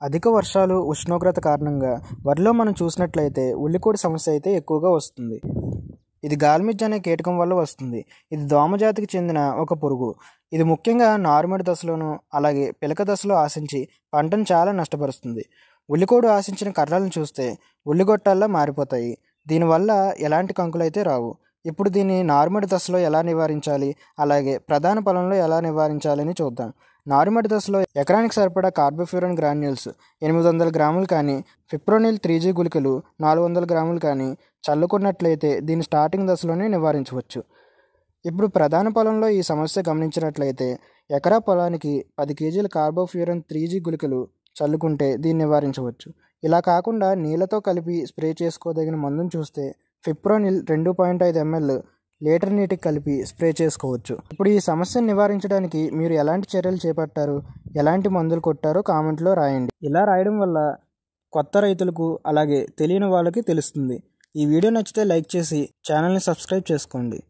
అధిక వర్షాలు, ఉష్ణోగ్రత కారణంగా వరిలో మనం చూసినట్లయితే ఉల్లికోడి సమస్య అయితే ఎక్కువగా వస్తుంది. ఇది గాల్మిజ్ అనే కీటకం వల్ల వస్తుంది. ఇది దోమజాతికి చెందిన ఒక పురుగు. ఇది ముఖ్యంగా నారుమడి దశలోను అలాగే పిలక దశలో ఆశించి పంటను చాలా నష్టపరుస్తుంది. ఉల్లికోడు ఆశించిన కర్రలను చూస్తే ఉల్లిగొట్టాల్లో మారిపోతాయి. దీనివల్ల ఎలాంటి కంకులైతే రావు. ఇప్పుడు దీన్ని నారుమడి దశలో ఎలా నివారించాలి, అలాగే ప్రధాన పొలంలో ఎలా నివారించాలని చూద్దాం. నారుమడి దశలో ఎకరానికి సరిపడా కార్బోఫ్యూరాన్ గ్రాన్యూల్స్ 800 గ్రాములు కానీ, ఫిప్రోనిల్ 3G గుళికలు 400 గ్రాములు కానీ చల్లుకున్నట్లయితే దీన్ని స్టార్టింగ్ దశలోనే నివారించవచ్చు. ఇప్పుడు ప్రధాన పొలంలో ఈ సమస్య గమనించినట్లయితే ఎకరా పొలానికి 10 కేజీల కార్బోఫ్యూరాన్ 3G గుళికలు చల్లుకుంటే దీన్ని నివారించవచ్చు. ఇలా కాకుండా నీళ్ళతో కలిపి స్ప్రే చేసుకోదగిన మందును చూస్తే ఫిప్రోనిల్ 2.5 ml లీటర్ నీటికి కలిపి స్ప్రే చేసుకోవచ్చు. ఇప్పుడు ఈ సమస్యను నివారించడానికి మీరు ఎలాంటి చర్యలు చేపట్టారు, ఎలాంటి మందులు కొట్టారో కామెంట్లో రాయండి. ఇలా రాయడం వల్ల కొత్త రైతులకు అలాగే తెలియని వాళ్ళకి తెలుస్తుంది. ఈ వీడియో నచ్చితే లైక్ చేసి ఛానల్ని సబ్స్క్రైబ్ చేసుకోండి.